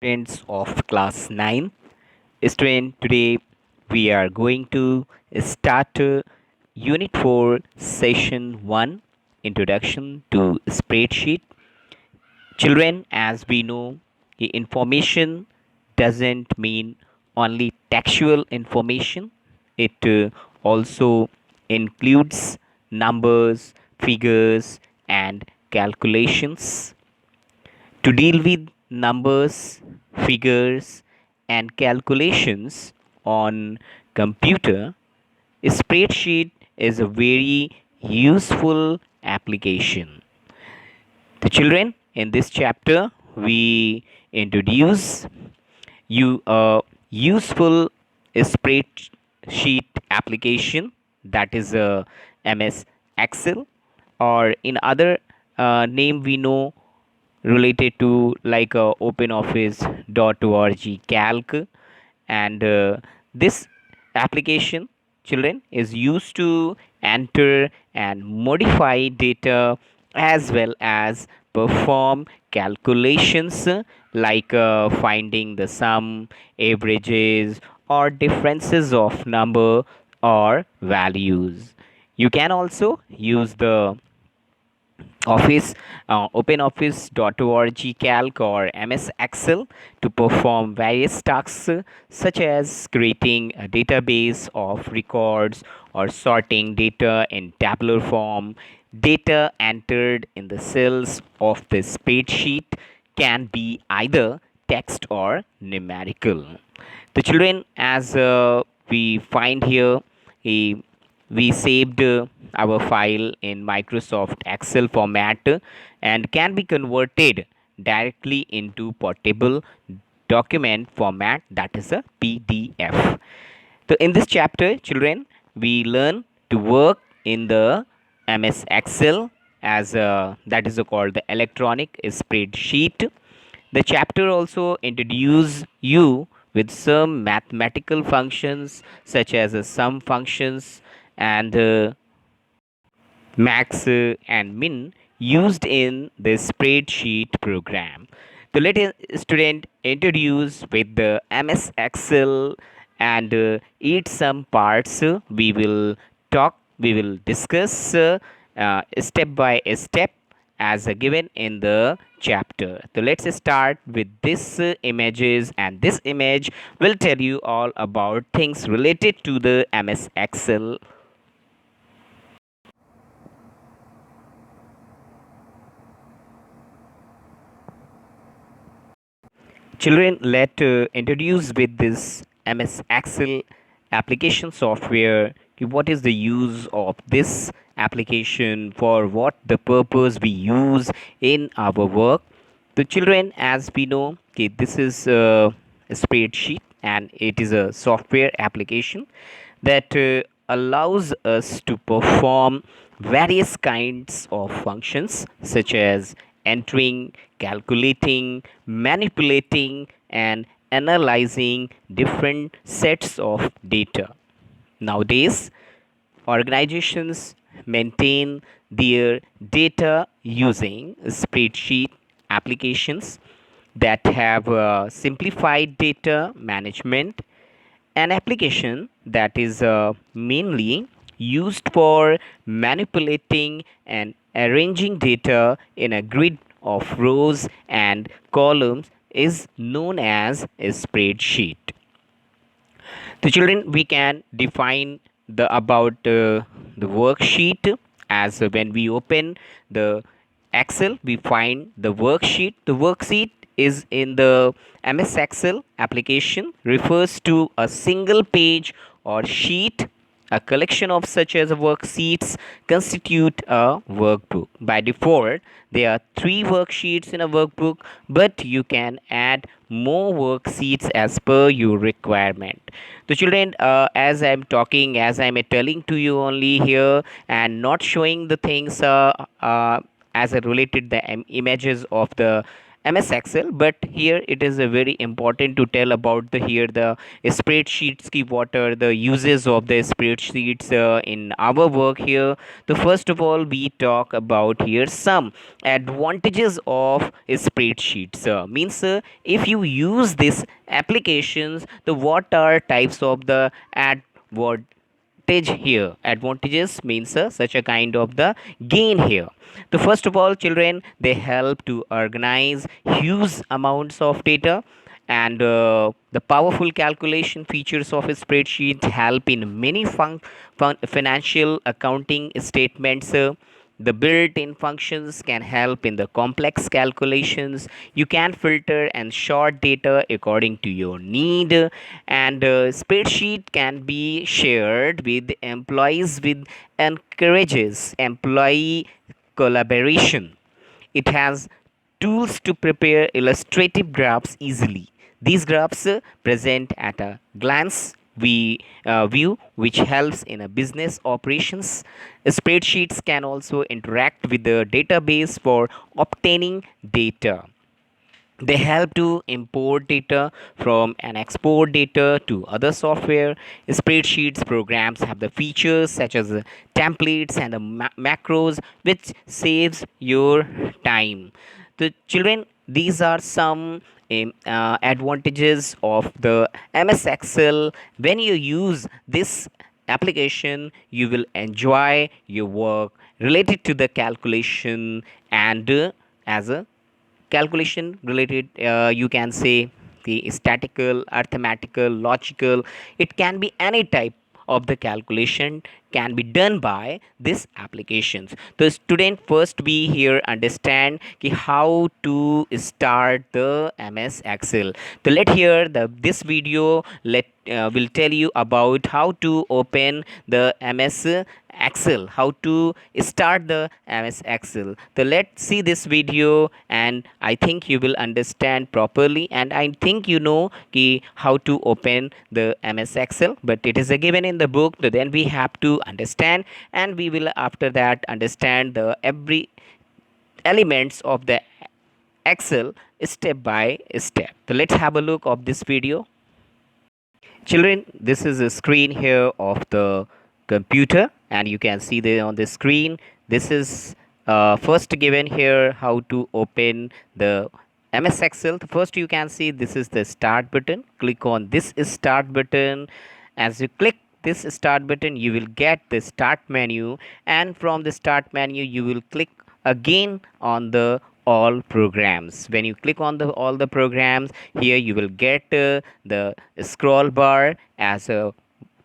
Students of class 9. Student, today we are going to start Unit 4, Session 1, Introduction to Spreadsheet. Children, as we know, the information doesn't mean only textual information, it also includes numbers, figures, and calculations. To deal with numbers, figures, and calculations on computer, a spreadsheet is a very useful application. The children, in this chapter, we introduce you a useful spreadsheet application, that is a MS Excel, or in other name we know related to like openoffice.org calc. And this application, children, is used to enter and modify data as well as perform calculations like finding the sum, averages, or differences of number or values. You can also use the Office, OpenOffice.org Calc or MS Excel to perform various tasks such as creating a database of records or sorting data in tabular form. Data entered in the cells of the spreadsheet can be either text or numerical. The children, as we find here, a we saved our file in Microsoft Excel format and can be converted directly into portable document format, that is a PDF. So in this chapter, children, we learn to work in the MS Excel as that is called the electronic spreadsheet. The chapter also introduces you with some mathematical functions such as sum functions and max and min used in the spreadsheet program. So let a student introduce with the MS Excel and each some parts we will discuss step by step as given in the chapter. So let's start with this images, and this image will tell you all about things related to the MS Excel. Children, let introduce with this MS Excel application software. What is the use of this application, for what the purpose we use in our work? The children, as we know, okay, this is a spreadsheet and it is a software application that allows us to perform various kinds of functions such as entering, calculating, manipulating, and analyzing different sets of data. Nowadays, organizations maintain their data using spreadsheet applications that have simplified data management, an application that is mainly used for manipulating and arranging data in a grid of rows and columns is known as a spreadsheet. The children, we can define the about the worksheet as when we open the Excel, we find the worksheet. The worksheet is in the MS Excel application, refers to a single page or sheet. A collection of such as worksheets constitute a workbook. By default, there are 3 worksheets in a workbook, but you can add more worksheets as per your requirement. The children, as I'm telling to you only here and not showing the things as a related the images of the MS Excel, but here it is a very important to tell about the here the spreadsheets ki what are the uses of the spreadsheets in our work here. The first of all we talk about here some advantages of spreadsheets. Means if you use these applications, the what are types of the advantage here. Advantages means such a kind of the gain here. The first of all, children, they help to organize huge amounts of data, and the powerful calculation features of a spreadsheet help in many financial accounting statements. The built-in functions can help in the complex calculations. You can filter and sort data according to your need, and spreadsheet can be shared with employees with encourages employee collaboration. It has tools to prepare illustrative graphs easily. These graphs present at a glance view, which helps in a business operations. Spreadsheets can also interact with the database for obtaining data. They help to import data from and export data to other software. Spreadsheets programs have the features such as templates and the macros, which saves your time. The children, these are some advantages of the MS Excel. When you use this application, you will enjoy your work related to the calculation, and as a calculation related, you can say the statistical, arithmetical, logical. It can be any type of the calculation can be done by these applications. The student first we here understand how to start the MS Excel. So let here the this video let will tell you about how to open the MS Excel, how to start the MS Excel. So let's see this video, and I think you will understand properly, and I think you know how to open the MS Excel, but it is given in the book. So then we have to understand, and we will after that understand the every elements of the Excel step by step. So let's have a look of this video. Children, this is a screen here of the computer, and you can see there on the screen. This is first given here how to open the MS Excel. First, you can see this is the start button. Click on this start button. As you click this start button, you will get the start menu, and from the start menu, you will click again on the all programs. When you click on the all the programs, here you will get the scroll bar as a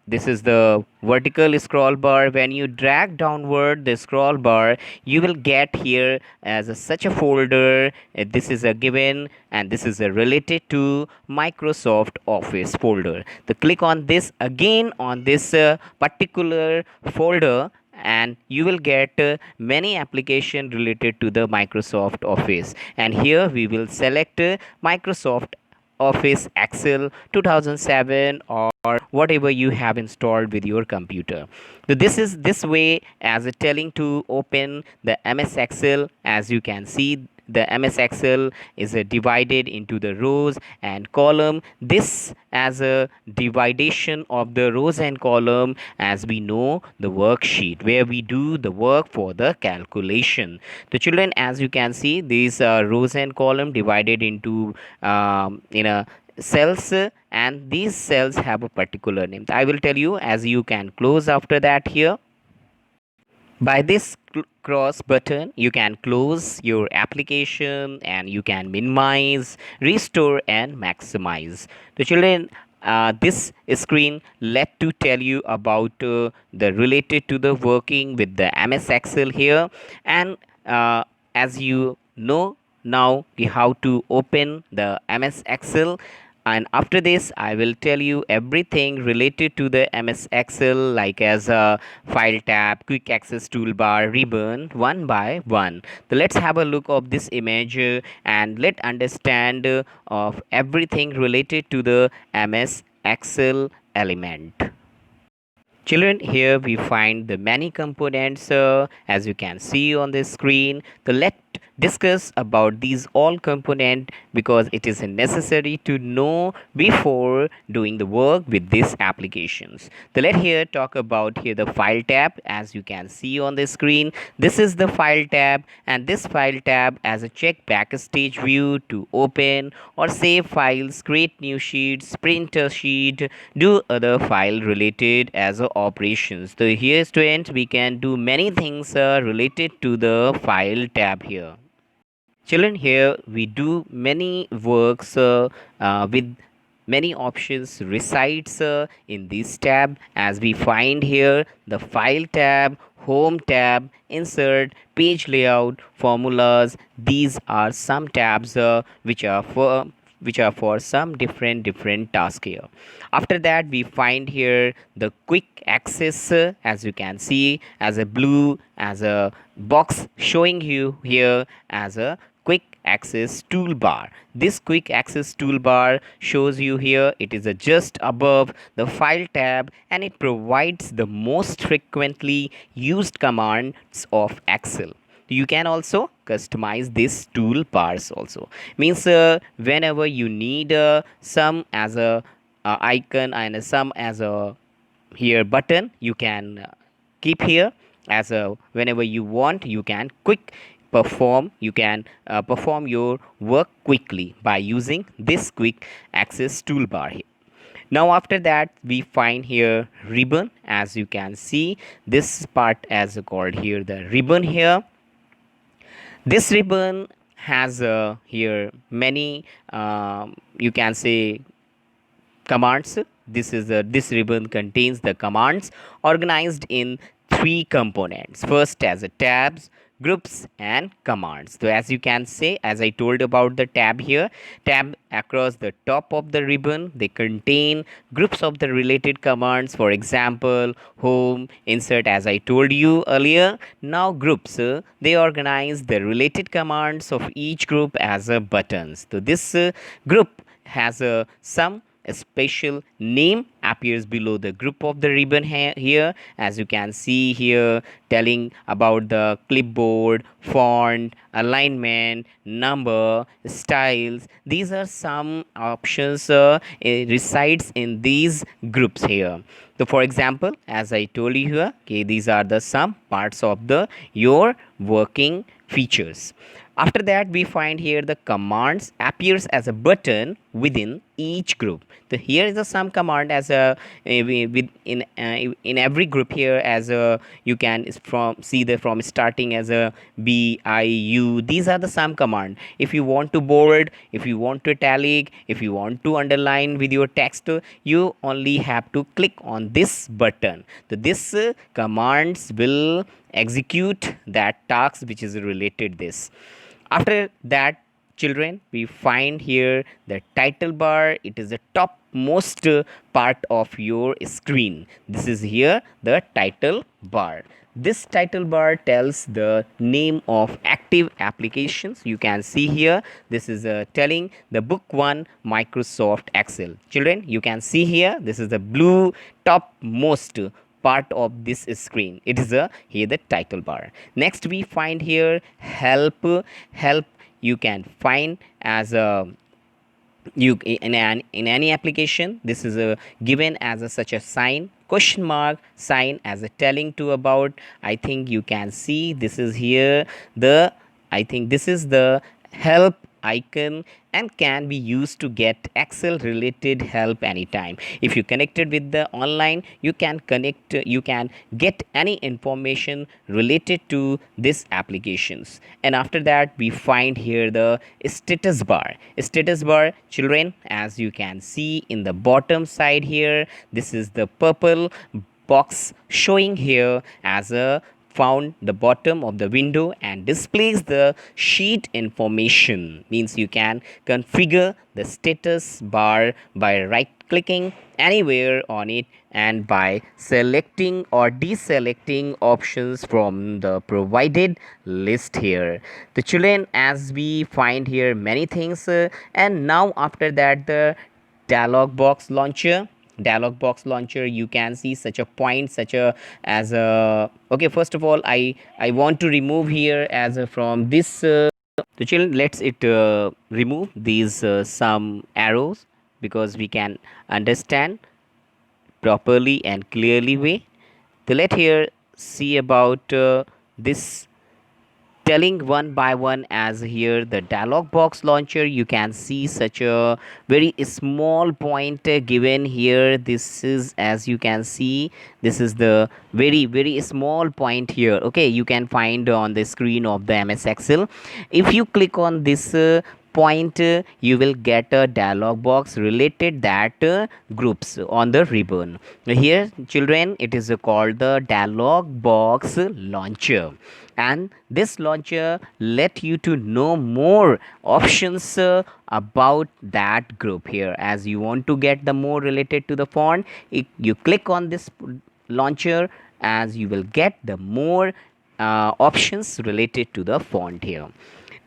this is the vertical scroll bar. When you drag downward the scroll bar, you will get here as such a folder. This is a given, and this is a related to Microsoft Office folder. So click on this again on this particular folder, and you will get many application related to the Microsoft Office. And here we will select Microsoft Office Excel 2007 or whatever you have installed with your computer. So this is this way as a telling to open the MS Excel. As you can see, the MS Excel is divided into the rows and column. This as a dividation of the rows and column, as we know the worksheet where we do the work for the calculation. The children, as you can see, these rows and column divided into in a cells, and these cells have a particular name. I will tell you as you can close after that here. By this cross button, you can close your application, and you can minimize, restore, and maximize. The children, this screen let to tell you about the related to the working with the MS Excel here, and as you know now how to open the MS Excel. And after this, I will tell you everything related to the MS Excel, like as a file tab, quick access toolbar, ribbon, one by one. So let's have a look of this image, and let understand of everything related to the MS Excel element. Children, here we find the many components as you can see on the screen. So let discuss about these all component because it is necessary to know before doing the work with these applications. So let here talk about here the file tab. As you can see on the screen, this is the file tab, and this file tab as a check backstage view to open or save files, create new sheets, print a sheet, do other file related as a operations. So here students, we can do many things related to the file tab here. Children, here we do many works with many options resides in this tab, as we find here the file tab, home tab, insert, page layout, formulas. These are some tabs which are for some different tasks here. After that, we find here the quick access, as you can see, as a blue, as a box showing you here as a quick access toolbar. This quick access toolbar shows you here, it is just above the file tab, and it provides the most frequently used commands of Excel. You can also customize this toolbars also, means whenever you need some as a icon and some as a here button, you can keep here as a whenever you want, you can perform your work quickly by using this quick access toolbar here. Now after that, we find here ribbon. As you can see, this part as called here the ribbon here. This ribbon has here many you can say commands. This ribbon contains the commands organized in three components. First, as a tabs, groups, and commands. So as you can say, as I told about the tab here, tab across the top of the ribbon, they contain groups of the related commands. For example, home, insert, as I told you earlier. Now groups, they organize the related commands of each group as a buttons. So this group has some a special name appears below the group of the ribbon here, as you can see here, telling about the clipboard, font, alignment, number, styles. These are some options resides in these groups here. So for example, as I told you here, okay, these are the some parts of the your working features. After that, we find here the commands appears as a button within each group. So here is the sum command as a in every group here, as a you can from see the from starting as a B, I, U. These are the sum command. If you want to bold, if you want to italic, if you want to underline with your text, you only have to click on this button. So this commands will execute that task which is related this. After that, children, we find here the title bar. It is the topmost part of your screen. This is here the title bar. This title bar tells the name of active applications. You can see here, this is telling the book 1 Microsoft Excel. Children, you can see here, this is the blue topmost part of this screen. It is here the title bar. Next, we find here help. You can find as a you in any application. This is given as such a sign, question mark sign, as a telling to about. I think you can see this is here the I think this is the help icon and can be used to get Excel related help anytime. If you connected with the online, you can get any information related to this applications. And after that, we find here the status bar. Children, as you can see in the bottom side here, this is the purple box showing here as a found the bottom of the window and displays the sheet information. Means you can configure the status bar by right clicking anywhere on it and by selecting or deselecting options from the provided list here. The children, as we find here many things and now after that, the dialog box launcher. dialog box launcher, you can see such a point, such a as a okay. First of all, I want to remove here as a from this so children, let's it remove these some arrows, because we can understand properly and clearly way. So let here see about this telling one by one. As here the dialog box launcher, you can see such a very small point given here. This is, as you can see, this is the very small point here. Okay, you can find on the screen of the MS Excel. If you click on this point, you will get a dialog box related that groups on the ribbon. Here children, it is called the dialog box launcher, and this launcher let you to know more options about that group. Here, as you want to get the more related to the font, you click on this launcher, as you will get the more options related to the font here.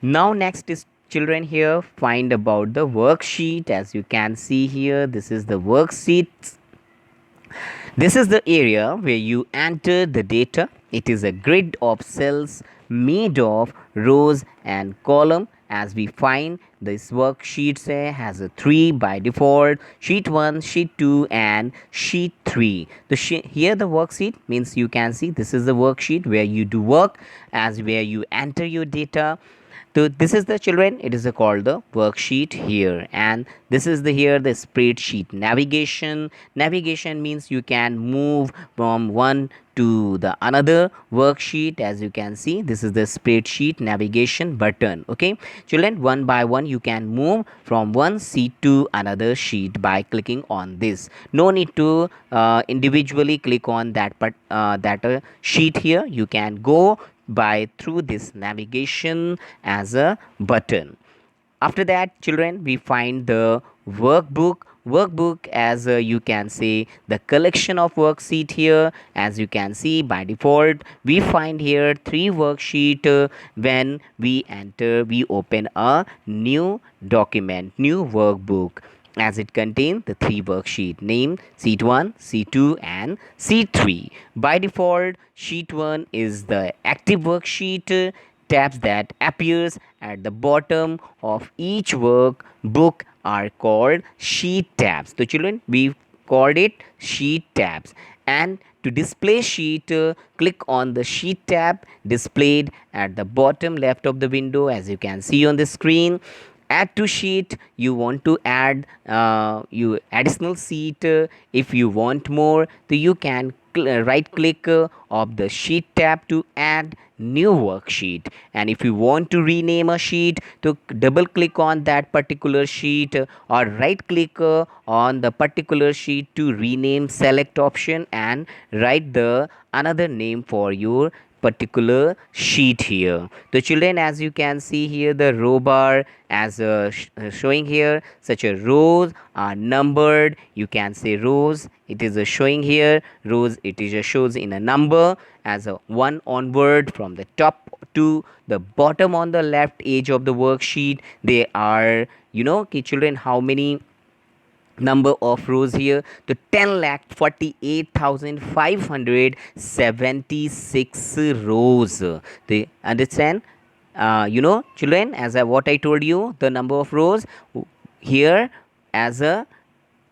Now next is children, here find about the worksheet. As you can see here, this is the worksheet. This is the area where you enter the data. It is a grid of cells made of rows and column. As we find, this worksheet has a 3 by default: sheet 1, sheet 2 and sheet 3. Here the worksheet means, you can see this is the worksheet where you do work, as where you enter your data. So this is the children, it is called the worksheet here. And this is the here the spreadsheet navigation means you can move from one to the another worksheet. As you can see, this is the spreadsheet navigation button. Okay children, one by one you can move from one sheet to another sheet by clicking on this. No need to individually click on that, but that sheet here. You can go by through this navigation as a button. After that children, we find the workbook, as you can say the collection of worksheet here. As you can see, by default we find here 3 worksheet. When we enter, we open a new document, new workbook, as it contains the 3 worksheet named sheet 1, sheet 2 and sheet 3. By default, sheet 1 is the active worksheet. Tabs that appears at the bottom of each workbook are called sheet tabs. So children, we called it sheet tabs. And to display sheet, click on the sheet tab displayed at the bottom left of the window, as you can see on the screen. Add to sheet, you want to add you additional sheet. If you want more, so you can right click of the sheet tab to add new worksheet. And if you want to rename a sheet, to double click on that particular sheet, or right click on the particular sheet to rename, select option and write the another name for your particular sheet here. The children, as you can see here, the row bar as showing here, such a rows are numbered. You can say rows, it is showing here rows, it is shows in a number as a 1 onward from the top to the bottom on the left edge of the worksheet. They are, okay, children, how many number of rows here? The 10,48,576 rows. They understand, children, as what I told you, the number of rows here as a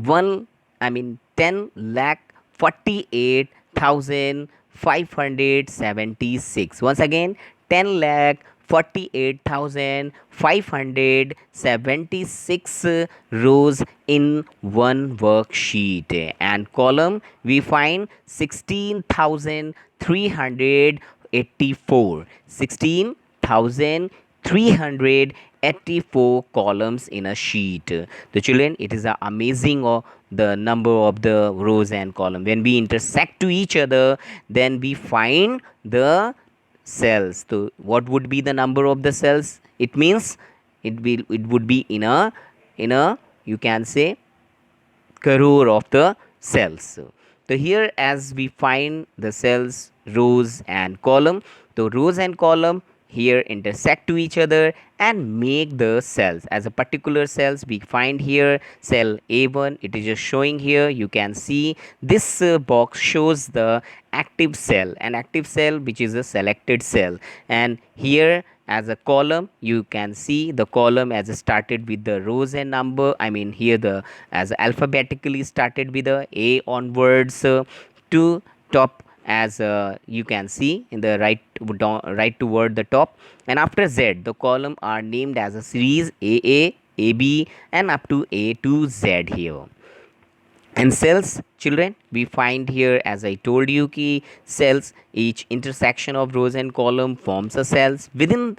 10,48,576. Once again, 10,48,576 rows in one worksheet. And column, we find 16,384. 16,384 columns in a sheet. The children, it is amazing the number of the rows and column. When we intersect to each other, then we find the cells. So what would be the number of the cells? It means it would be in a you can say crore of the cells. So here, as we find the cells, rows and column, the rows and column here intersect to each other, and make the cells as a particular cells. We find here cell A1, it is just showing here. You can see this box shows the active cell, an active cell which is a selected cell, and here as a column you can see the column as started with the rows and number. I mean here the as alphabetically started with the A onwards to top, as you can see in the right toward the top, and after Z the column are named as a series AA, AB and up to A to Z here. And cells, children, we find here as I told you key cells, each intersection of rows and column forms a cells within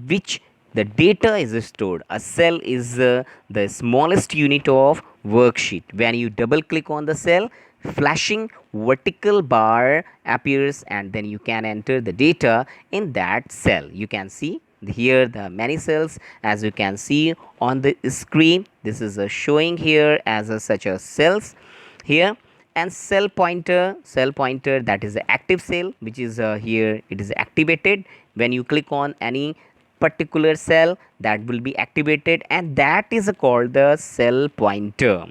which the data is stored. A cell is the smallest unit of worksheet. When you double click on the cell, flashing vertical bar appears and then you can enter the data in that cell. You can see here the many cells as you can see on the screen. This is showing here as such a cells here. And cell pointer, that is the active cell which is here, it is activated when you click on any particular cell, that will be activated, and that is called the cell pointer.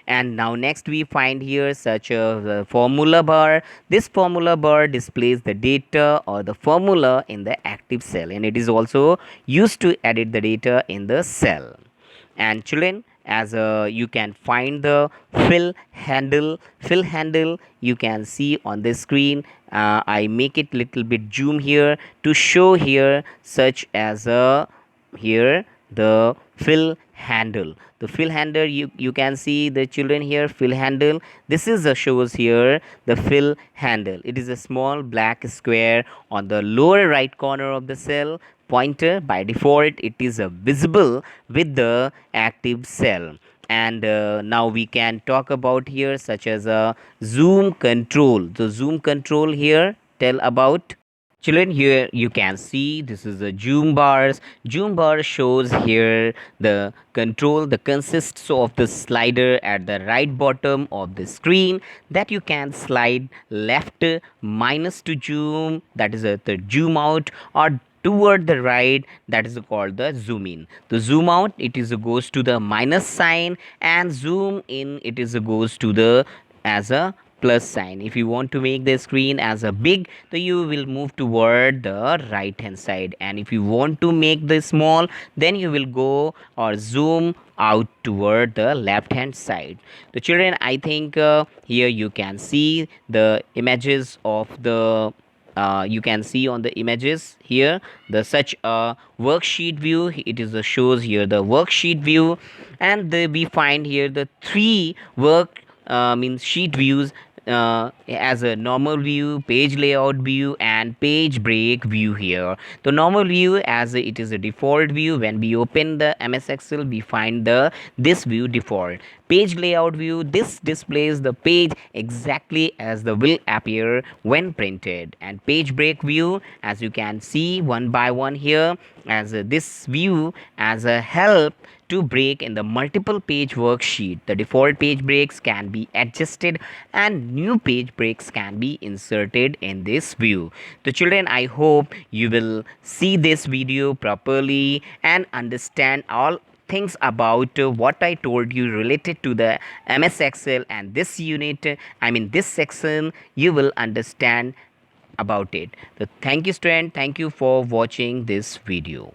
And now next we find here such a formula bar. This formula bar displays the data or the formula in the active cell, and it is also used to edit the data in the cell. And children, as you can find the fill handle you can see on the screen. I make it little bit zoom here to show here such as a here the fill handle, you can see the children here fill handle. This is shows here the fill handle. It is a small black square on the lower right corner of the cell pointer. By default it is visible with the active cell. And now we can talk about here such as a zoom control. The zoom control here tell about. Children, here you can see this is the zoom bars. Zoom bar shows here the control, the consists of the slider at the right bottom of the screen that you can slide left minus to zoom, that is the zoom out, or toward the right, that is called the zoom in. The zoom out, it is goes to the minus sign, and zoom in, it is goes to the as a plus sign. If you want to make the screen as a big, so you will move toward the right hand side, and if you want to make the small, then you will go or zoom out toward the left hand side. The children, I think here you can see the images of the you can see on the images here the such a worksheet view. It is shows here the worksheet view, and we find here the three work means sheet views as a normal view, page layout view and page break view here. The normal view, as it is a default view, when we open the MS Excel we find the this view default. Page layout view, this displays the page exactly as the will appear when printed. And page break view, as you can see one by one here, as this view as a help to break in the multiple page worksheet. The default page breaks can be adjusted and new page breaks can be inserted in this view. The children, I hope you will see this video properly and understand all things about what I told you related to the MS Excel, and this unit, I mean this section, you will understand about it. So thank you student, thank you for watching this video.